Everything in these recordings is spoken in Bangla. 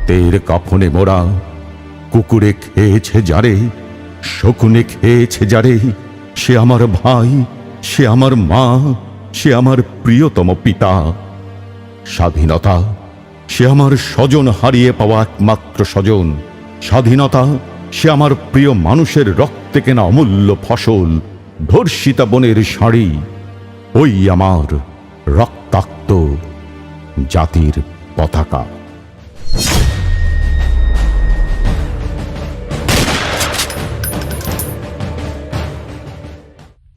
রক্তের কাফনে মোরা, কুকুরে খেয়েছে যারে, শকুনে খেয়েছে যারে, সে আমার ভাই, সে আমার মা, সে আমার প্রিয়তম পিতা। স্বাধীনতা, সে আমার স্বজন হারিয়ে পাওয়া একমাত্র স্বজন। স্বাধীনতা, সে আমার প্রিয় মানুষের রক্তে কেনা অমূল্য ফসল, ধর্ষিতা বনের শাড়ি। ওই আমার রক্তাক্ত জাতির পতাকা।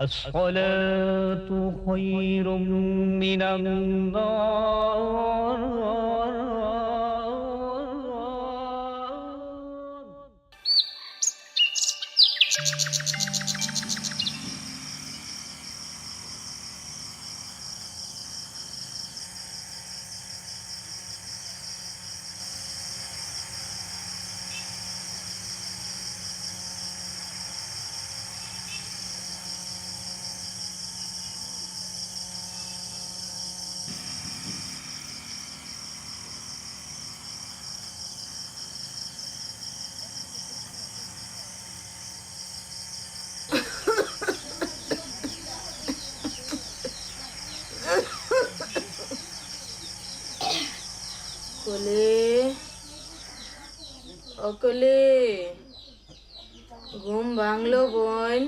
الصلاة خير من النار কলে ও কলে, ঘুম ভাঙলো বোন?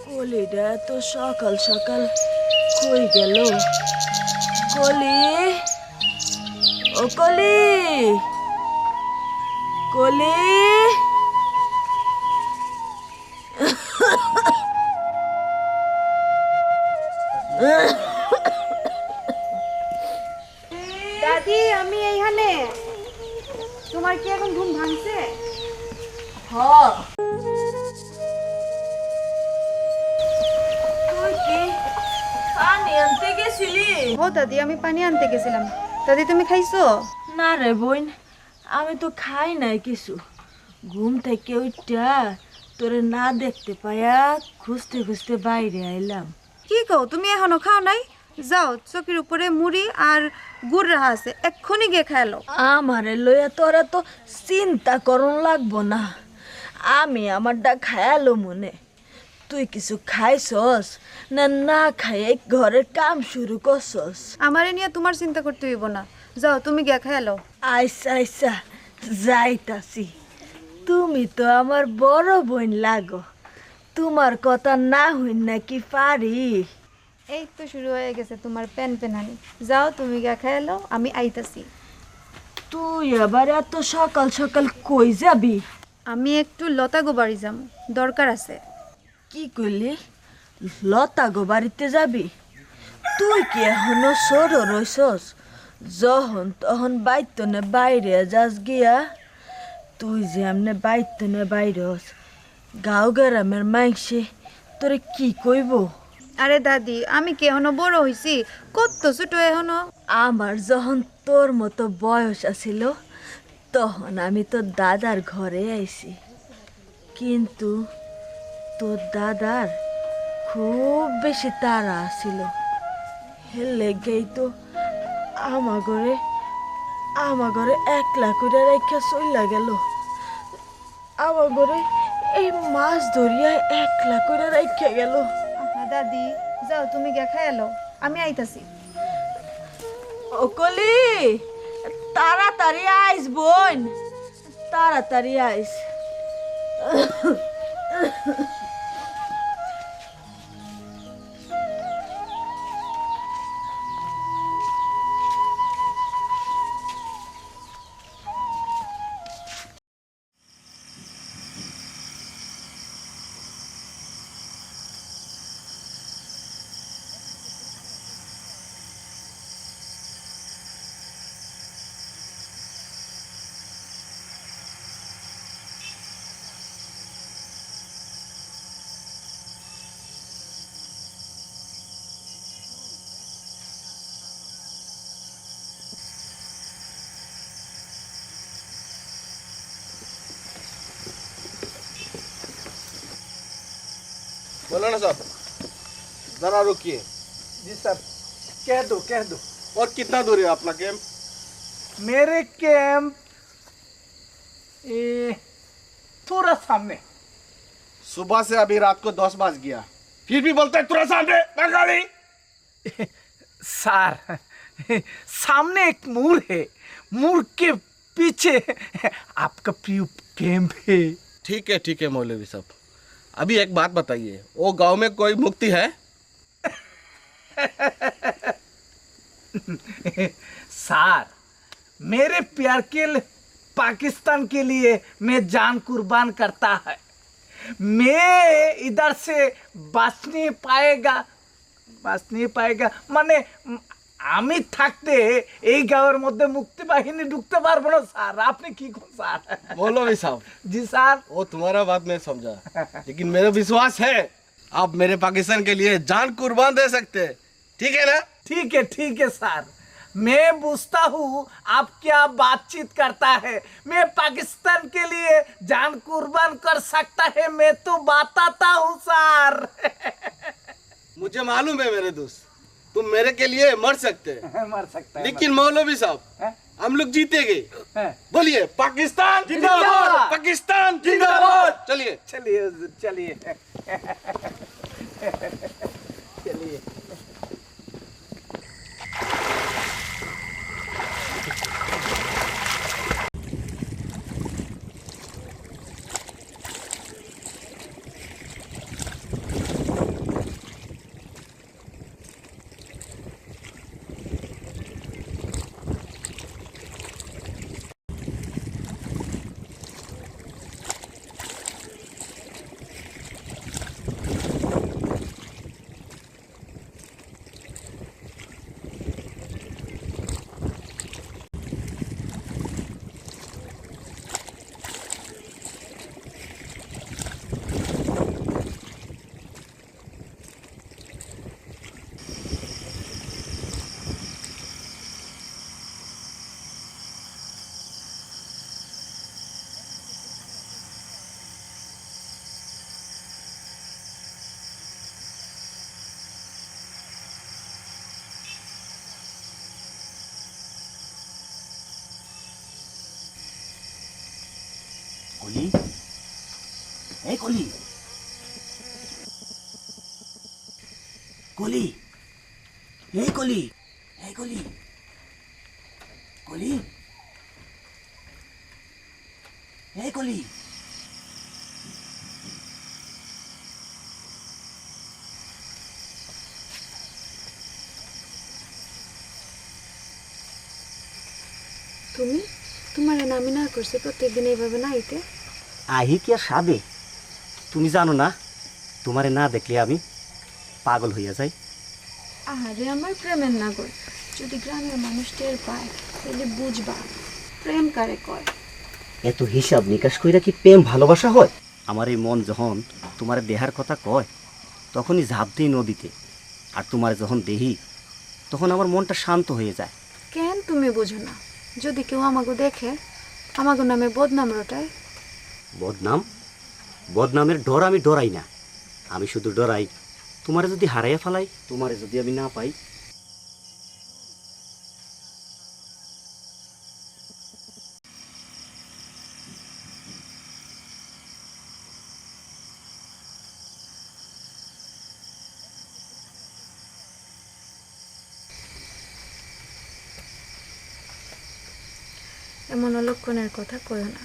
কলিটা তো সকাল সকাল কই গেল? কলি, ও কলি, কলি। দাদি, আমি এইখানে। তোমার কি এখন ঘুম ভাঙছে? হ, তুই কি পানি আনতে গেছিলি? ও দাদি, আমি পানি আনতে গেছিলাম। দাদি, তুমি খাইছো? না রে বোন, আমি তো খাই নাই কিছু। ঘুম থেকে উঠা তোরে না দেখতে পায়া খুঁজতে খুঁজতে বাইরে আইলাম। কি কও, তুমি এখনো খাও নাই? যাও, চকির উপরে মুড়ি আর গুড় রাখা আছে, এক্ষুনি গিয়ে খাইলো। আমারে লইয়া তোরা তো চিন্তা করন লাগবো না, আমি আমারটা খায়ালো মনে। তুই কিছু খাইছস না না খাই ঘরের কাম শুরু করছস? আমারে নিয়ে তোমার চিন্তা করতে হইব না, যাও তুমি গিয়ে খাইলো। আইসা আইসা যাইতাছি। তুমি তো আমার বড় বোন লাগো, তোমার কথা না হইন নাকি পারি? এই তো শুরু হয়ে গেছে তোমার প্যান প্যানানি। যাও তুমি গিয়ে খাইলো, আমি আইতাছি। তুই আবার এত সকাল সকাল কই যাবি? আমি একটু লতা গো বাড়ি যাম, দরকার আছে। কি করলি? লতা গো বাড়িতে যাবি? তুই কি এখনো ছোট রইছস? যখন তখন বাইতনে বাইরে যাস গিয়া? তুই যে এমনি বাইতনে বাইরস, গাঁও গ্রামের মাইসে তোরে কি কইব? আরে দাদি, আমি কি এখনো বড় হইছি? কত ছোট এখনো। আমার যখন তোর মতো বয়স আছিল তখন আমি তোর দাদার ঘরে আইছি, কিন্তু তোর দাদার খুব বেশি তাড়া আছিল। হেলে গেই তো আমার ঘরে একলা করে রেখা চইলা গেল। আমার ঘরে এই মাছ ধরিয়া একলা করে রেখা গেল। আহা দাদি, যাও তুমি গিয়ে খাইলো, আমি আইতাছি। ওকলি, তাড়াতাড়ি আইস বোন, তাড়াতাড়ি আইস। मौलाना साहब जरा रुकिए। जी सर, कह दो। और कितना दूर है अपना कैंप? मेरे कैंप थोड़ा सामने। सुबह से अभी रात को 10 बज गया, फिर भी बोलते हैं तुरंत सामने बंगाली। सर, सामने एक मोड़ है, मोड़ के पीछे आपका प्रिय कैंप है। ठीक है मौलवी साहब, अभी एक बात बताइए, वो गांव में कोई मुक्ति है? सर, मेरे प्यार के पाकिस्तान के लिए मैं जान कुर्बान करता है। मैं इधर से बच नहीं पाएगा মানে আমি থাকতে এই গাঁয়ের মধ্যে মুক্তি বাহিনী ঢুকতে পারবো না স্যার। আপনি কি কোন স্যার? मौलवी साहब, জি স্যার। वो तुम्हारा बात मैं समझा, लेकिन मेरा विश्वास है आप मेरे पाकिस्तान के लिए जान कुर्बान दे सकते हैं, ठीक है ना? ठीक है सर, मैं बुझता हूँ आप क्या बातचीत करता है। मैं पाकिस्तान के लिए जान कुर्बान कर सकता है, मैं तो बताता हूँ सर। मुझे मालूम है मेरे दोस्त, तुम मेरे के लिए मर सकते हैं, मर सकता है, लेकिन मौलवी साहब हैं? हम लोग जीतेंगे। हैं? बोलिए पाकिस्तान जिंदाबाद! पाकिस्तान जिंदाबाद! चलिए चलिए কলি, এই কলি, কলি, এই কলি, এই কলি, কলি, এই কলি। তুমি তোমার নামি না করছে প্রত্যেকদিন এইভাবে না আইতে? আহি কি আর সাবে? তুমি জানো না, তোমারে না দেখলে আমি পাগল হইয়া যাই। আহারে আমার প্রেমের নাগর, যদি গ্রামের মানুষ টের পায় তাহলে বুঝবা প্রেম কারে কয়। এত হিসাব নিকাশ কইরা কি প্রেম ভালোবাসা হয়? আমার এই মন যখন তোমার দেহার কথা কয় তখনই ঝাঁপ দিই নদীতে, আর তোমার যখন দেহি তখন আমার মনটা শান্ত হয়ে যায়। কেন তুমি বুঝো না? যদি কেউ আমাকে দেখে আমাকে নামে বদনাম রটায়। বদনাম? বদনামের ডর আমি ডরাই না, আমি শুধু ডরাই তোমারে যদি হারাইয়া ফেলাই, তোমারে যদি আমি না পাই। এমন অলক্ষণের কথা কইও না।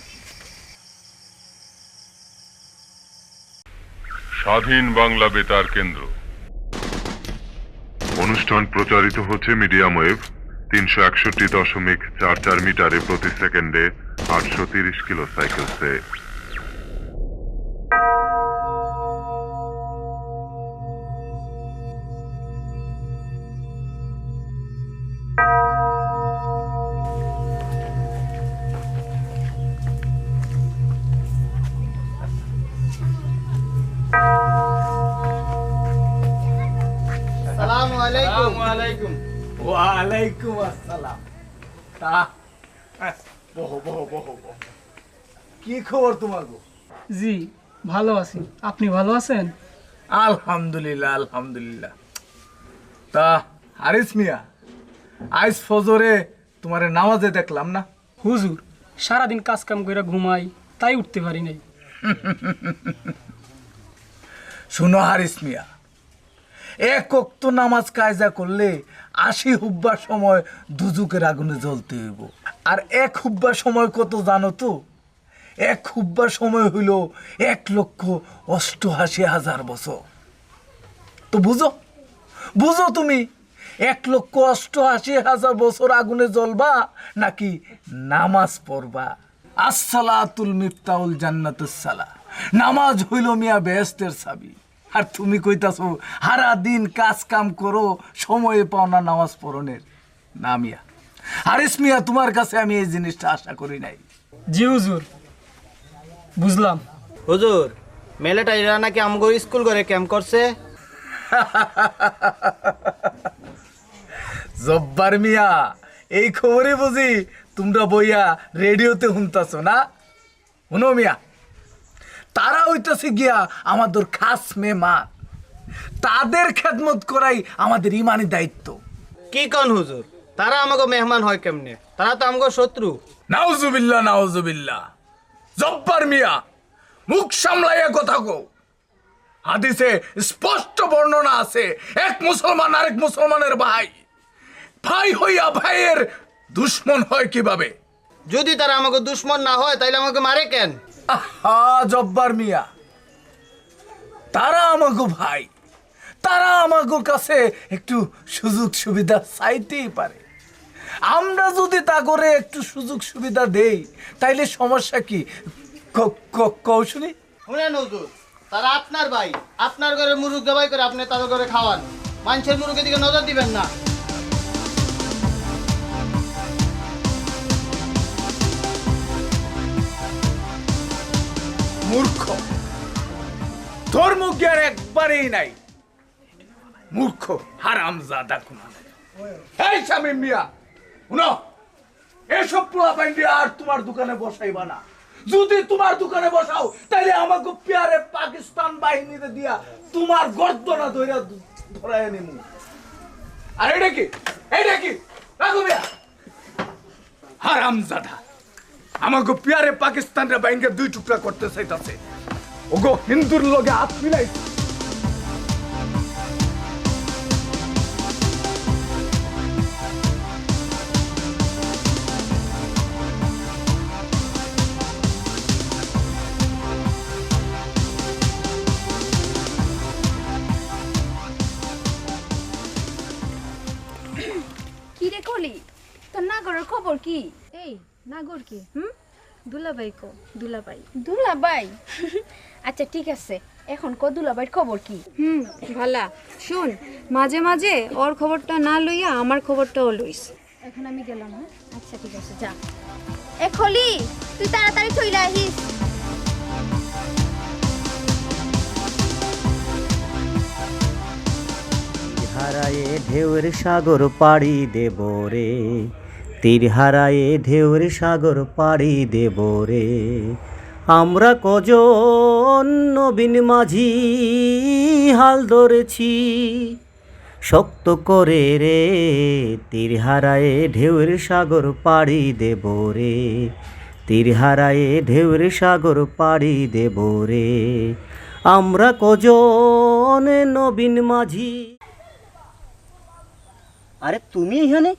স্বাধীন বাংলা বেতার কেন্দ্র অনুষ্ঠান প্রচারিত হচ্ছে মিডিয়াম ওয়েভ 361.44 মিটারে প্রতি সেকেন্ডে 830 কিলো সাইকেলসে। ওয়ালাইকুম আসসালাম। তা বহো বহো বহো বহো। কি খবর তোমার গো? জি ভালো আছি, আপনি ভালো আছেন? আলহামদুলিল্লাহ আলহামদুলিল্লাহ। তা হারিস মিয়া, আজ ফজরে তোমারে নামাজে দেখলাম না? হুজুর সারাদিন কাজ কাম করে ঘুমাই, তাই উঠতে পারি নাই। শুনো হারিস মিয়া, এক ওয়াক্ত নামাজ কায়জা করলে 80 হুব্বার সময় দুজুকের আগুনে জ্বলতে হইব। আর এক হুব্বার সময় কত জানো তো? এক হুব্বার সময় হইল 1,88,000 বছর। তো বুঝো বুঝো তুমি, 1,88,000 বছর আগুনে জ্বলবা নাকি নামাজ পড়বা? আসসালাতুল মিফতাউল জান্নাতুস সালাহ, নামাজ হইল মিয়া বেহেশতের চাবি। আর তুমি কইতাছো সারা দিন কাজ কাম করো, সময়ে পাও না নামাজ পড়নের। না মিয়া, হারিস মিয়া, তোমার কাছে আমি এই জিনিসটা আশা করি নাই। জি হুজুর, বুঝলাম। হুজুর, মেলেটা এরা নাকি আমগো স্কুল করে ক্যাম্প করছে। জব্বার মিয়া, এই খবরে বুঝি তোমরা বইয়া রেডিওতে শুনতাছো না? শুনো মিয়া, তারা হইতাছে গিয়া আমাদের খাস মেহমান, তাদের খেদমত করাই আমাদের ইমানি দায়িত্ব। কি কোন হুজুর, তারা আমাগো মেহমান হয় কেমনে? তারা তো আমগো শত্রু। নাউজুবিল্লাহ নাউজুবিল্লাহ। জব্বার মিয়া, মুখ সামলাইয়া কথা কও। হাদিসে স্পষ্ট বর্ণনা আছে, এক মুসলমান আরেক মুসলমানের ভাই, ভাই হইয়া ভাইয়ের দুশ্মন হয় কিভাবে? যদি তারা আমাগো দুশ্মন না হয় তাইলে আমাকে মারে কেন? আহা জব্বার মিয়া, তারা আমাগো ভাই, তারা আমাগো কাছে একটু সুযোগ সুবিধা চাইতেই পারে। আমরা যদি তা করে একটু সুযোগ সুবিধা দেই তাইলে সমস্যা কি? কও শুনি। শুনেন হুজুর, তারা আপনার ভাই, আপনার ঘরে মুরুগ জবাই করে আপনি তাদের ঘরে খাওয়ান। মানুষের মুরুগের দিকে নজর দিবেন না। মূর্খ, ধর্ম জ্ঞান একবারেই নাই। মূর্খ হারামজাদা কুমার। এই শামিম মিয়া, শুনো, এসব পোলাপাইন দিয়ে আর তোমার দোকানে বসাইবা না। যদি তোমার দোকানে বসাও তাইলে আমাকে পেয়ারে পাকিস্তান বাহিনীতে দিয়া তোমার গর্দনা ধরাই নিমু। আর এটা কি? এইটা কি? রাখো মিয়া, হারামজাদা আমাকে পেয়ারে পাকিস্তানের বাহিনীকে 2 টুকরা করতে চাইতাছে। ওগো হিন্দুর লগে হাত মিলাই। কি রে কলি, তোর নাগরের খবর কি? এই নাগর কি? দুলাবাই কো। দুলাবাই? দুলাবাই? আচ্ছা ঠিক আছে, এখন ক দুলাবাইর খবর কি? ভালা। শুন, মাঝে মাঝে ওর খবরটা না লইয়া আমার খবরটাও লইস। এখন আমি গেলাম। হ্যাঁ আচ্ছা ঠিক আছে, যা। এ খলি, তুই তাড়াতাড়ি চলে আহিস। হারায়ে ঢেউয়ের সাগর পাড়ি দেব রে, তীর হারায়ে ঢেউয়ের সাগর পাড়ি দেব রে। আমরা কজন নবীন মাঝি হাল ধরেছি শক্ত করে রে, তীর হারায়ে ঢেউয়ের সাগর পাড়ি দেব রে, তীর হারায়ে ঢেউয়ের সাগর পাড়ি দেব রে। আমরা কজন নবীন মাঝি। আরে তুমি এখানে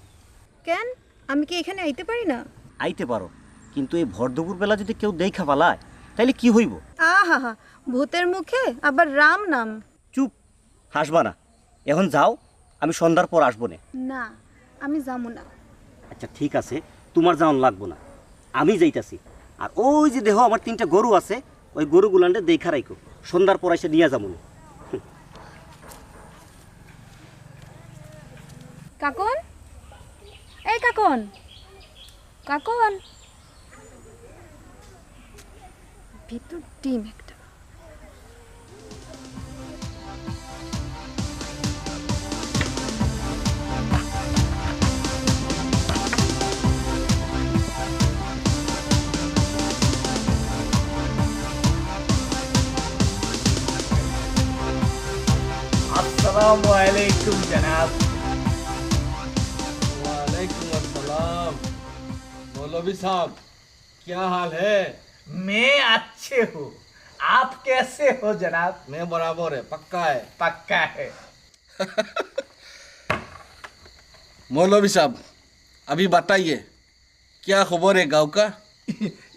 কেন? আমি কি এখানে আইতে পারি না? আইতে পারো, কিন্তু এই ভর দুপুর বেলা যদি কেউ দেখা পালায় তাইলে কি হইব? আহা হা, ভূতের মুখে আবার রাম নাম। চুপ, হাসবা না। এখন যাও, আমি সন্ধ্যার পর আসবো না। না, আমি যাবো না। আচ্ছা ঠিক আছে, তোমার যাওয়ান লাগবো না, আমি যাইতাছি। আর ওই যে দেহ আমার 3টা গরু আছে, ওই গরুগুলান্ডে দেখা রাখো, সন্ধ্যার পর এসে নিয়ে যাবো না। কাকন, এই কাকন, কাকন। ভিতর ডিম একটা। अस्सलामुअलैकुम जनाब। वालेकुम अस्सलाम। मौलवी साहब, क्या हाल है? मैं अच्छे हूँ, आप कैसे हो जनाब? मैं बराबर है, पक्का है। पक्का है। मौलवी साहब, अभी बताइए क्या खबर है गांव का?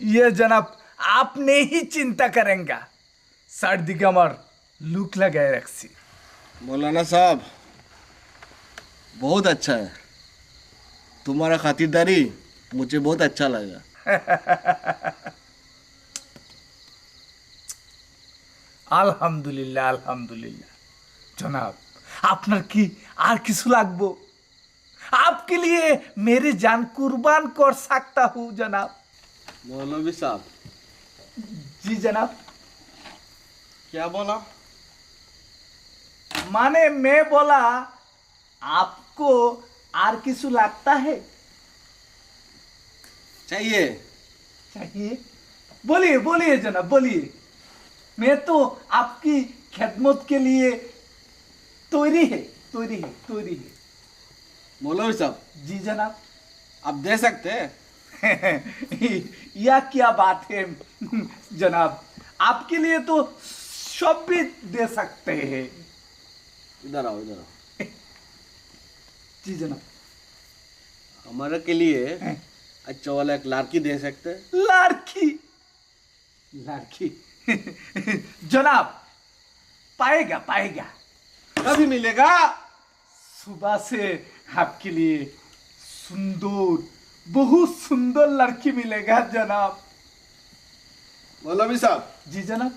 ये जनाब आपने ही चिंता करेंगे, सर्दी कमर लुक लगाए रखसी। मौलाना साहब, बहुत अच्छा है, तुम्हारा खातिरदारी मुझे बहुत अच्छा लगा। আলহামদুলিল্লাহ আলহামদুলিল্লাহ জনাব, আপনার কি আর কিছু লাগবো? आपके लिए मेरी जान कुर्बान कर सकता हूँ जनाब। मौलवी साहब, जी जनाब। क्या बोला? माने मैं बोला आपको और किसी लगता है? चाहिए? चाहिए? बोलिए बोलिए जनाब बोलिए, मैं तो आपकी खिदमत के लिए तैयारी है तैयारी है तैयारी है। मौलवी साहब, जी जनाब। आप दे सकते हैं? यह क्या बात है जनाब, आपके लिए तो सब भी दे सकते हैं। इधर आओ, इधर आओ। जी जनाब। हमारे के लिए अच्छा वाला एक लड़की दे सकते हैं? लड़की? लड़की जनाब पाएगा पाएगा। कभी मिलेगा? सुबह से आपके लिए सुंदर, बहुत सुंदर लड़की मिलेगा जनाब। मौलवी साहब। जी जनाब।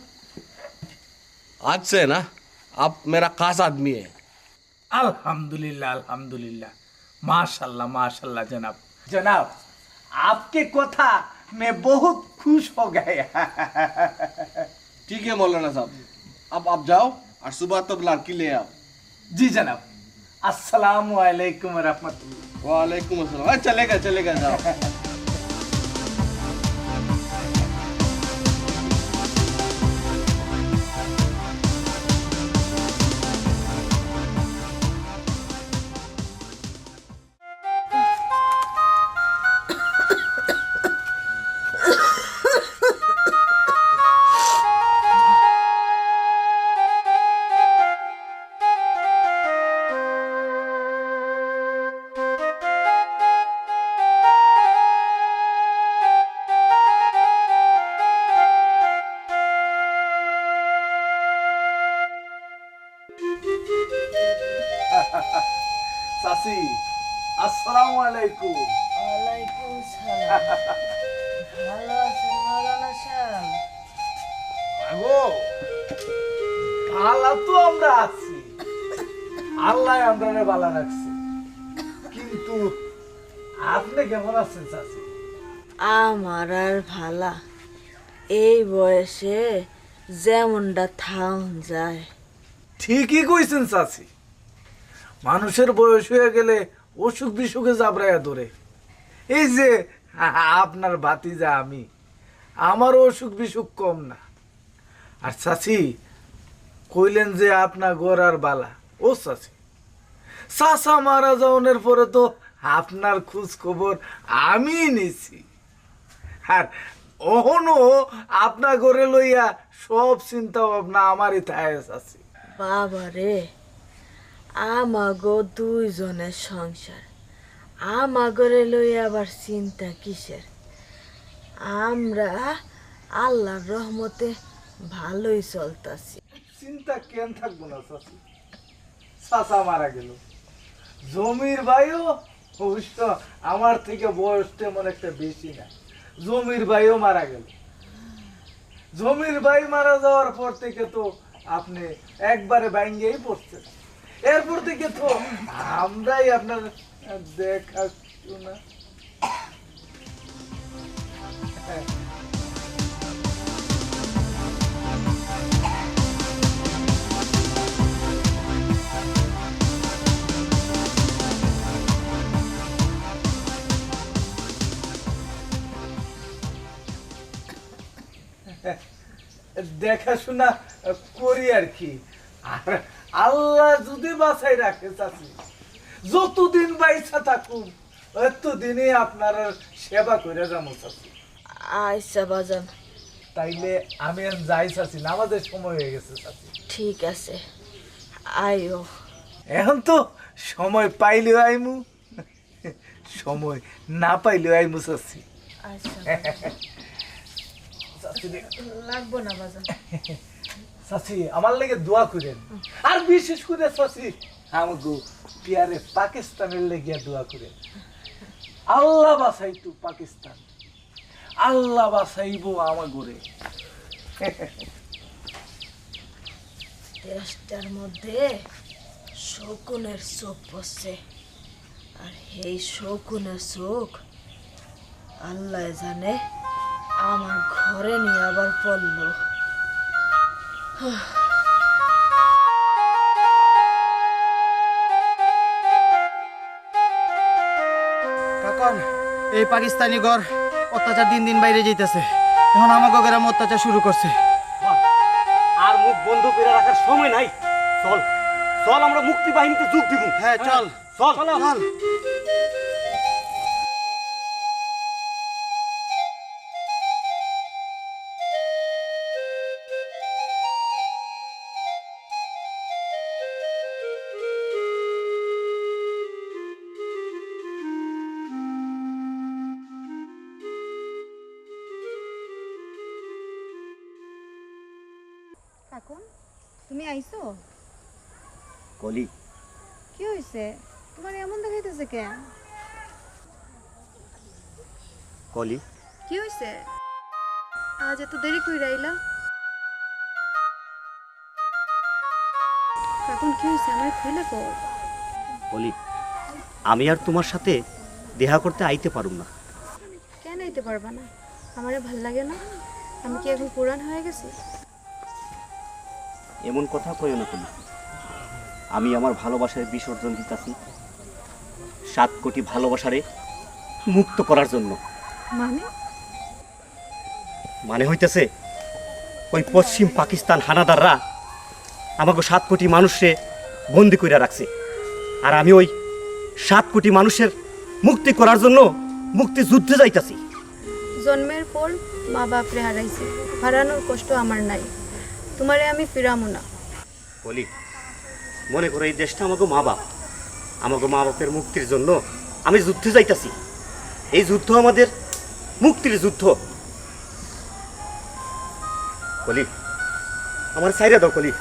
आज से ना आप मेरा खास आदमी है। अल्हम्दुलिल्लाह अल्हम्दुलिल्लाह, माशाल्लाह माशाल्लाह जनाब। जनाब आपके कथा मैं बहुत खुश हो गया। ठीक है मौलाना साहब, अब आप जाओ और सुबह तब लड़की ले आओ। जी जनाब। अस्सलामु अलैकुम रहमतुल्लाह। वालेकुम अस्सलाम। चलेगा चलेगा, जाओ। सासी अस्सलामु अलैकुम। ওয়ালাইকুম সালাম। ভালো আছেন মৌলানা সাহেব? আগো ভালো তো আমরা আছি, আল্লাহ আমরা ভালো রাখছে, কিন্তু আপনি কেমন আছেন চাচি? আমার আর ভালা, এই বয়সে যেমনটা থাউন যায়। ঠিকই কইছেন চাচি, মানুষের বয়স হয়ে গেলে অসুখ বিসুখে জাবরাইয়া ধরে। এই যে আপনার ভাতিজা আমি, আমারও অসুখ বিসুখ কম না। আর চাচি কইলেন যে আপনার গোড়ার বালা, ও চাচি চাচা মারা যাওয়ার পরে তো আপনার খোঁজ খবর আমি নিছি, আর ওহনো আপনার ঘরে লইয়া সব চিন্তা ভাবনা আমারই থাকে চাচি। বাবা রে, আমাগো দুইজনের সংসার, আমাগরে লই আবার চিন্তা কিসের? আমরা আল্লাহর রহমতে ভালোই চলতাছি। চিন্তা কেন থাকবো না চাচি, চাচা মারা গেল, জমির ভাইও অবশ্য আমার থেকে বয়স তেমন একটা বেশি না, জমির ভাইও মারা গেল। জমির ভাই মারা যাওয়ার পর থেকে তো আপনি একবারে ভাঙ্গেই পড়ছেন, এরপর থেকে তো আমরাই আপনার দেখাশোনা। দেখাশোনা করি আর কি। আর আল্লাহ যদি বাঁচাই রাখে চাচি, যতদিন বাইসা থাকুম ততদিনই আপনার সেবা করে যাবো চাচি। আচ্ছা বাজান, তাইলে আমি আর যাই চাচি, নামাজের সময় হয়ে গেছে চাচি। ঠিক আছে, আইও। এখন তো সময় পাইলেও আইমু, সময় না পাইলেও আইমু চাচি। আচ্ছা চাচি রে, লাগবো না বাজান। চাচি আমার লাগে দোয়া করেন, আর বিশেষ করে চাচি আমাকে পিয়ারে পাকিস্তানের লেগিয়া দোয়া করেন। আল্লাহ বাঁচাইতো পাকিস্তান, আল্লাহ বাঁচাইব আমাগরে। দেশটার মধ্যে শকুনের চোখ পড়ছে, আর এই শকুনের চোখ আল্লাহ জানে আমার ঘরে নিয়ে আবার পড়লো। কাকন, এই পাকিস্তানি গড় অত্যাচার দিন দিন বাইরে যাইতেছে। এখন আমাকে গ্রামে অত্যাচার শুরু করছে। আর মুখ বন্ধ করে রাখার সময় নাই। চল চল, আমরা মুক্তি বাহিনীতে যোগ দিব। হ্যাঁ চল চল চল। কাকুন, তুমি আইছো? কলি, কি হয়েছে তোমার এমন দেখাইতেছে কেন? কলি, কি হয়েছে আজ এত দেরি কইরা আইলা? কাকুন কি হয়েছে আমার খুলে কও। কলি, আমি আর তোমার সাথে দেখা করতে আইতে পারুম না। কেন আইতে পারবা না? আমারে ভাল লাগে না? আমি কি এখন পুরান হয়ে গেছি? এমন কথা কইও না তুমি। আমি আমার ভালোবাসার বিসর্জন দিতাছি 7 কোটি ভালোবাসারে মুক্ত করার জন্য। মানে? মানে হইতেছে ওই পশ্চিম পাকিস্তান হানাদাররা আমাকে 7 কোটি মানুষে বন্দি করে রাখছে, আর আমি ওই 7 কোটি মানুষের মুক্তি করার জন্য মুক্তি যুদ্ধে যাইতাছি। জন্মের পর মা বাপরে হারাইছে, হারানোর কষ্ট আমার নাই। তোমারে আমি ফিরামো না। বলি, মনে করো এই দেশটা আমাকে মা বাপের মুক্তির জন্য আমি যুদ্ধে যাইতাছি। এই যুদ্ধ আমাদের মুক্তির যুদ্ধ। কলি, আমার সাইরা দাও কলি।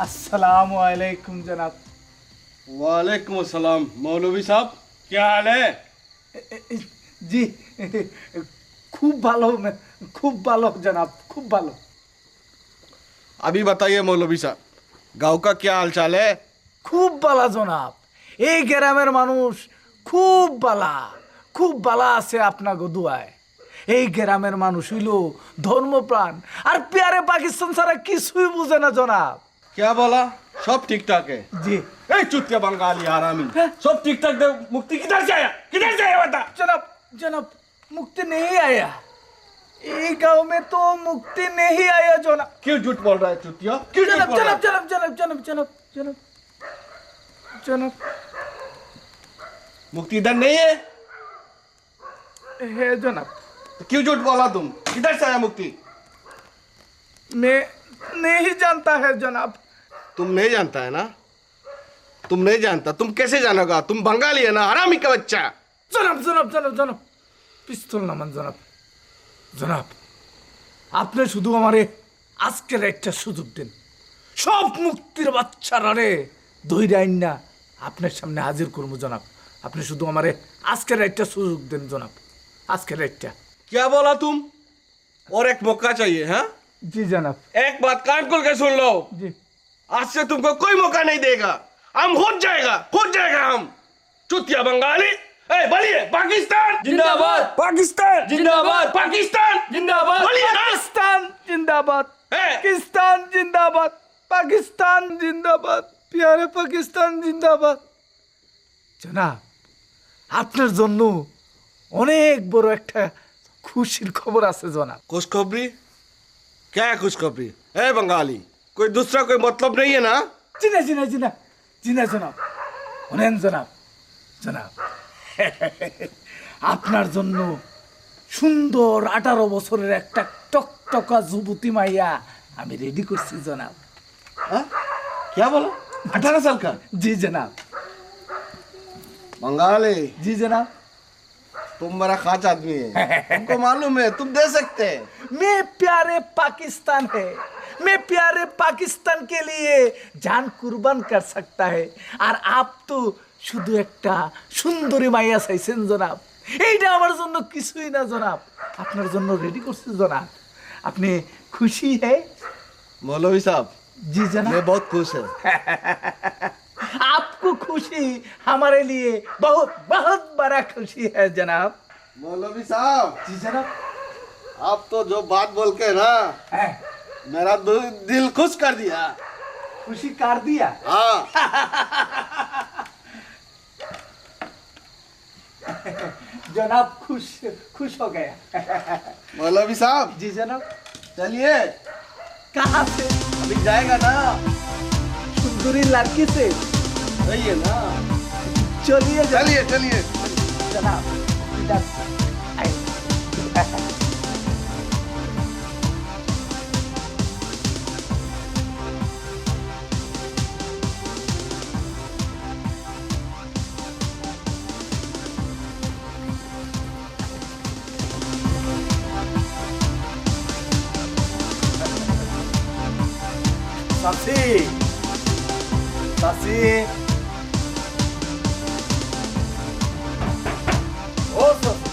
अस्सलाम वालेकुम जनाब। वालेकुम अस्सलाम। मौलवी साहब क्या हाल है? जी खूब भालो में, खूब भालो जनाब, खूब भालो। अभी बताइए मौलवी साहब, गांव का क्या हाल चाल है? खूब बाला जनाब, এই গ্রামের মানুষ খুব বালা, খুব বালা আছে আপনা গদুয়ায়। এই গ্রামের মানুষ হইল ধর্মপ্রাণ আর প্যারে পাকিস্তান ছাড়া কিছুই বুঝে না জনাব। क्या बोला? सब ठीक ठाक है? जी। ए चुतिया बंगाली हरामी, सब ठीक ठाक दे। मुक्ति किधर से आया? किधर से आया बता? जनाब जनाब मुक्ति नहीं आया, ये गांव में तो मुक्ति नहीं आया जनाब। क्यों झूठ बोल रहा है चुतिया? क्यों झूठ जनाब बोल रहा जनाब है? जनाब जनाब जनाब जनाब जनाब जनाब मुक्ति इधर नहीं है? है जनाब। तो क्यों झूठ बोला तुम? किधर से आया मुक्ति? मैं नहीं जानता है जनाब। तुम नहीं जानता है ना? तुम नहीं जानता, तुम कैसे जानोगा? तुम बंगाली है ना, हरामी का बच्चा। जनाब जनाब जनाब जनाब पिस्तल नामान जनाब। जनाब আপনি শুধু আমারে আজকের একটা সুযোগ দিন, সব মুক্তির বাচ্চারা রে ধইরা আইনা আপনার সামনে হাজির করবো জনাব। আপনি শুধু আমারে আজকের একটা সুযোগ দেন জনাব, আজকের একটা। क्या बोला तुम? और एक मौका चाहिए? हाँ, জি জনাব। एक बात कान खोल के सुन लो, জি। आज से तुमको कोई मौका नहीं देगा। हम खुद जाएगा हम। चुतिया बंगाली। ए बोलिए, पाकिस्तान जिंदाबाद, पाकिस्तान जिंदाबाद, पाकिस्तान जिंदाबाद, बोलिए ना। पाकिस्तान जिंदाबाद, है। पाकिस्तान जिंदाबाद, पाकिस्तान जिंदाबाद, प्यारे पाकिस्तान जिंदाबाद। জনাব আপনার জন্য অনেক বড় একটা খুশির খবর আছে জনাব। खुशखबरी? क्या है खुशखबरी? ए बंगाली, कोई दूसरा कोई मतलब नहीं है ना? জিনা জিনা জিনা জিনা জনাব, অনেন জনাব। জনাব আপনার জন্য সুন্দর 18 বছরের একটা টকটকা যুবতী মাইয়া আমি রেডি করছি জনাব। हाँ? क्या बोला? 18 साल का? জি জনাব। बंगाली, জি জনাব। तुम मेरा खास आदमी है, तुमको मालूम है, तुम दे सकते हैं। मैं प्यारे पाकिस्तान है, मैं प्यारे पाकिस्तान के लिए जान कुर्बान कर सकता है। আর আপ তো শুধু একটা সুন্দরী মাইয়া চাইছেন জনাব, এইটা আমার জন্য কিছুই না জনাব। আপনার জন্য রেডি করছি জনাব। আপনি খুশি है? मौलवी साहब जी जनाब। मैं बहुत खुश है। आपको खुशी हमारे लिए बहुत बहुत बड़ा खुशी है जनाब। मौलवी साहब जी जनाब। आप तो जो बात बोल के ना है, मेरा दिल खुश कर दिया। खुशी कर दिया। हाँ। जनाब खुश खुश हो गया। मौलवी साहब जी जनाब। चलिए, कहाँ से? अभी जाएगा ना? सुंदरी लड़की से। सही है ना? चलिए चलिए चलिए। जनाब इधर से। आइए। सासी सासी ও সাসি।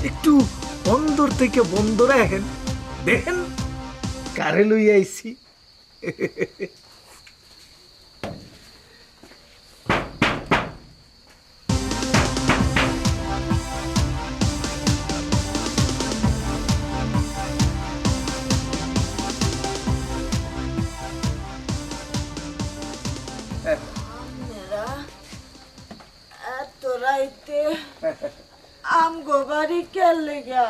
একটু অন্দর থেকে বন্ধ রাখেন, দেখেন কারে লই আইছি। আপনারা এত রাইতে আমগো বাড়ি কে লেগা?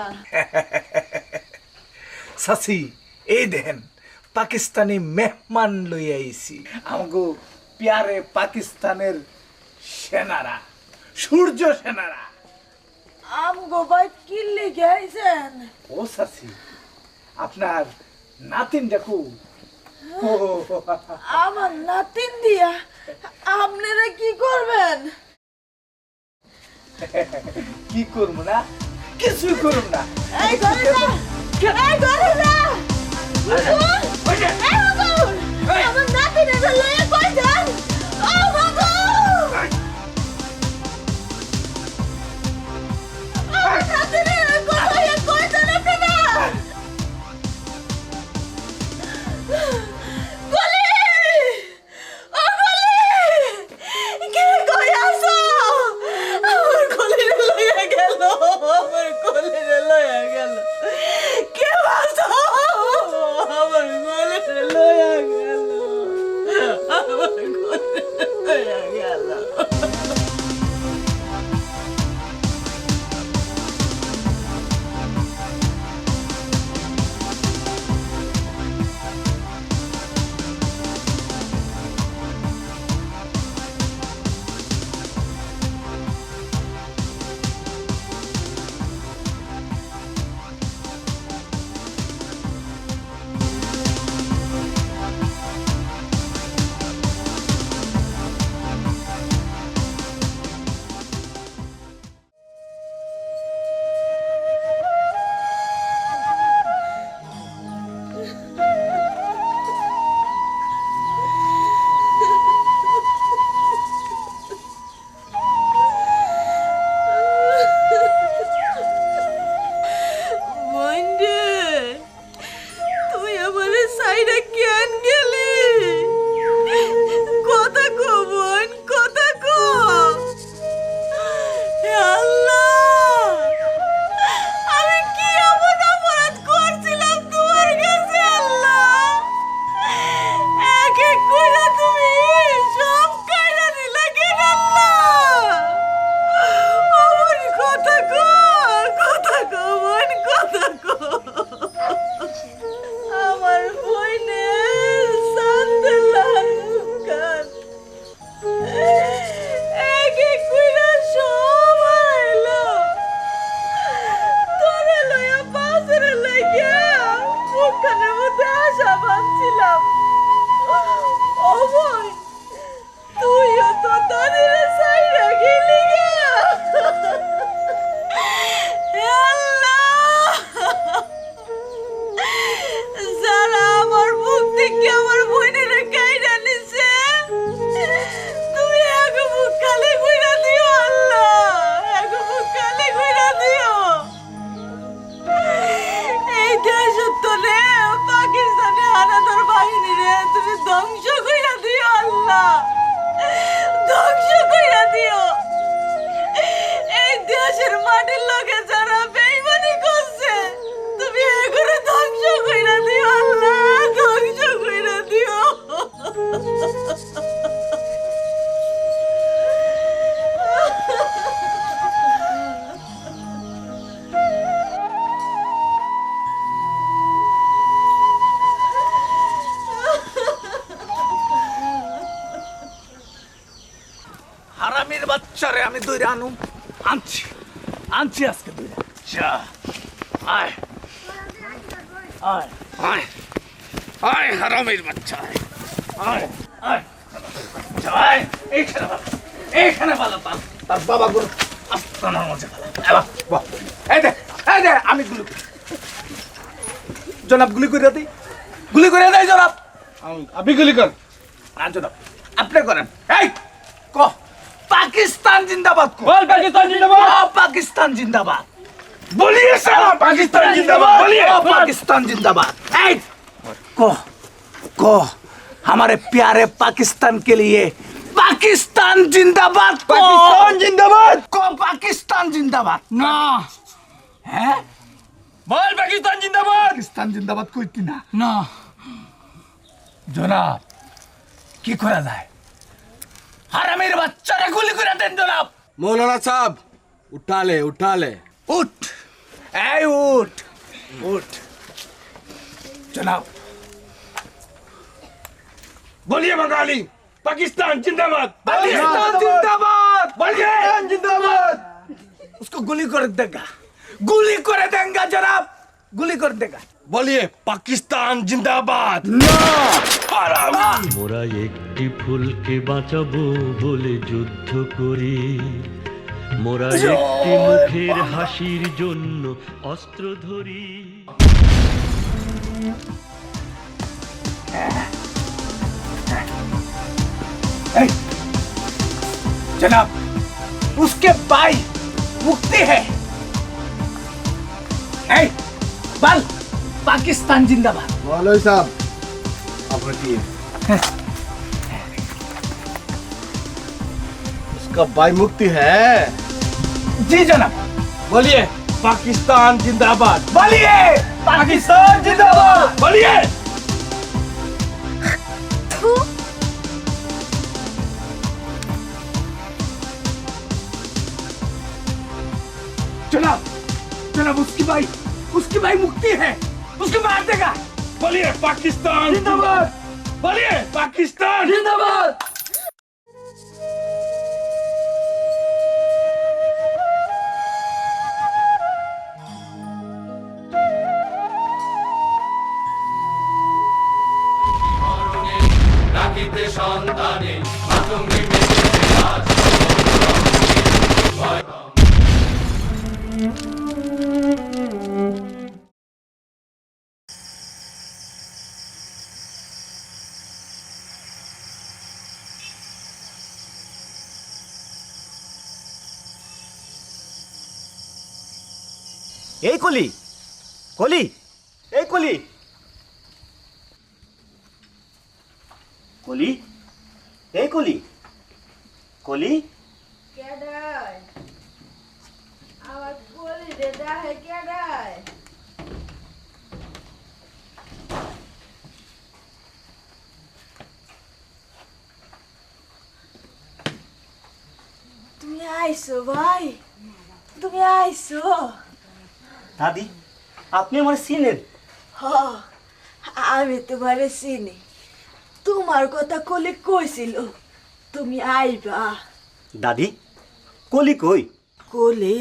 সাসি এই দেখেন পাকিস্তানি মেহমান লই আইছি। আমগো প্যারে পাকিস্তানের সেনারা, সূর্য সেনারা। আমগো বাড়ি কি লেগে আইছেন? ও সাসি আপনার নাতিন দেখো। আমার নাতিন দিয়া আপনারা কি করবেন? কি করবো না, কিছুই করুন না। এই গরিলা এই গরিলা আমার নাতিনে লয়ে কই যান ও বাবা আমার নাতিনে কই যান আপনারা গলি ও গলি কে কই আসো আমার গলিরে লয়ে গেল আমার গলিরে লয়ে গেল কে আসো আমার গলিরে লয়ে গেল আমার গলিরে লয়ে গেল বন্ধু তুই আমার সাইডে কেন গেলি কথা কো বোন কথা কো হে আল্লাহ আমি কি এমন অপরাধ করছিলাম তোমার কাছে আল্লাহ এক এক করে তুমি সব কাইরা দিলা কেন আল্লাহ আমার কথা কো বোন কথা কো আমার বোনের সান্দেলার মুখান এক এক কইরা সব আইলো তোরে লইয়া বাসরে লাগিয়া মুখানের মধ্যে আশা ভাবছিলাম ও বোন তুইও তো তাদের সাইরা গেলি গা হে আল্লাহ যারা আমার মুখ থেকে আমার বোনের কাইরা নিছে তুমি এক মুখ খালি কইরা দিও আল্লাহ এক মুখ খালি কইরা দিও এই দেশ তলে পাকিস্তানে হানাদার বাহিনী রে তুমি ধ্বংস কইরা দিও আল্লাহ ধ্বংস কইরা দিও এই দেশের মাটির লোকে যারা বেইমানি করছে তুমি এগুলো ধ্বংস কইরা দিও আল্লাহ ধ্বংস কইরা দিও হারামির বাচ্চারে আমি দইরা আনছি আজকে দইরা যা আয় আয় আয় আয় হারামির বাচ্চা আয় আয় আয় এইখানে ভালো তার বাবা গুলো আস্তানার মধ্যে ভালো এই দে আমি জনাব গুলি করে দিই জনাব আপনি গুলি কর না জনাব আপনি করেন এই ক পাকিস্তান জিন্দাবাদ বল পাকিস্তান জিন্দাবাদ পাকিস্তান জিন্দাবাদ बोलिए साला पाकिस्तान जिंदाबाद बोलिए पाकिस्तान जिंदाबाद को हमारे प्यारे पाकिस्तान के लिए पाकिस्तान जिंदाबाद पाकिस्तान जिंदाबाद को पाकिस्तान जिंदाबाद ना है बोल पाकिस्तान जिंदाबाद कोई ना ना जनाब की करा যায় হারামির বাচ্চারা গুলি করে দেন জনাব মৌলানা সাহেব উঠা ले उठ जनाब बोलिए बंगाली पाकिस्तान जिंदाबाद उसको गुली कर देगा जनाब गुली कर देगा बोलिए पाकिस्तान जिंदाबाद মোরা একটি ফুলকে বাঁচাবো বলে যুদ্ধ করি মোরা একটি মুখের হাসির জন্য অস্ত্র ধরি। जनाब, उसके भाई मुक्ति है। बल पाकिस्तान जिंदाबाद। मौलवी साहब आप हटिए। उसका भाई मुक्ति है। जी जनाब। बोलिए पाकिस्तान जिंदाबाद। बोलिए पाकिस्तान जिंदाबाद। बोलिए। जनाब, जनाब उसकी भाई मुक्ति है, उसको मार देगा। बोलिए पाकिस्तान जिंदाबाद। बोलिए पाकिस्तान जिंदाबाद। এই কলি, কলি, এই কলি, কলি, এই কলি, কলি। কেডায় আমার কলি রে ডাহে কেডায়? তুমি আইছো ভাই, তুমি আইছো। দাদি, আপনি আমার চিনেন? হ, আমি তোমারে চিনি। তোমার কথা কলি কইছিল তুমি আইবা। দাদি, কলি কই? কলি,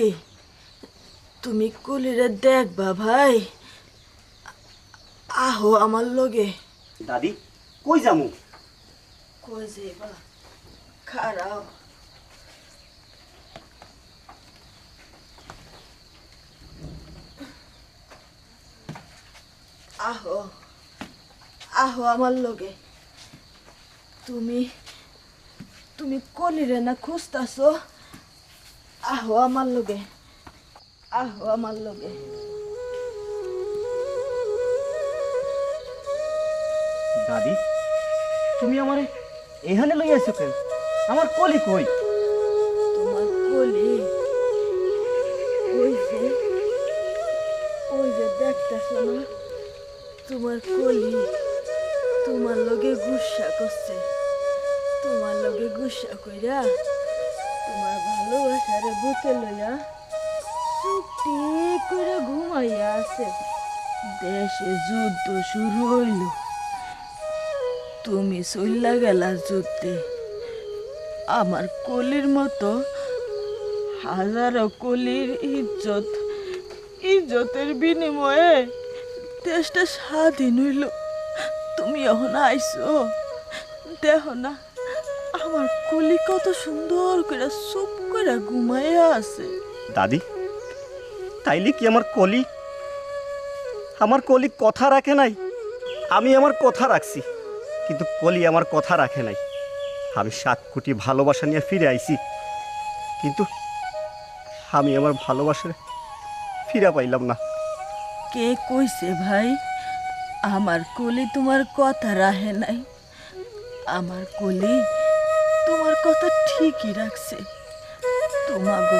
তুমি কলিরে দেখবা ভাই। আহো আমার লগে। দাদি, কই যামু? কই যাইবা? খারাও। আহো, আহো আমার লগে। তুমি তুমি কলিরে না খুঁজতাছো? আহো আমার লগে, আহো আমার লগে। দাদি, তুমি আমারে এখানে লই আইছো কেন? আমার কলি কই? তোমার কলি ওই যে দেখতেছো না, তোমার কলি তোমার লগে গুসা করছে। তোমার লগে গুসা কইরা তোমার ভালোবাসারে বুকে লইয়া চুপটি করে ঘুমাইয়া আছে। দেশে যুদ্ধ শুরু হইল, তুমি চইলা গেলা যুদ্ধে। আমার কলির মতো হাজারো কলির ইজ্জতের বিনিময়ে দেশটা স্বাধীন হইল। তুমি এখন আইছো, দেখো না আমার কলি কত সুন্দর করে চুপ করে ঘুমাইয়া আছে। দাদি, তাইলে কি আমার কলি কথা রাখে নাই? আমি আমার কথা রাখছি, কিন্তু কলি আমার কথা রাখে নাই। আমি 7 কোটি ভালোবাসা নিয়ে ফিরে আইছি, কিন্তু আমি আমার ভালোবাসা ফিরা পাইলাম না। কে কইছে ভাই আমার কলি তোমার কথা রাখে নাই? আমার কলি তোমার কথা ঠিকই রাখছে। তোমাগো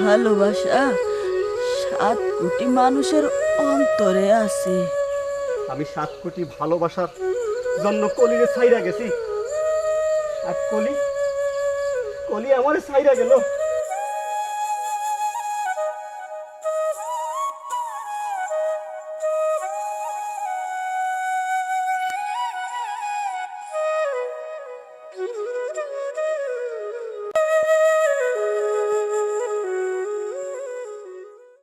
ভালোবাসা 7 কোটি মানুষের অন্তরে আছে। আমি 7 কোটি ভালোবাসার জন্য কলিরে ছাইরা গেছি, আর কলি আমারে ছাইরা গেল।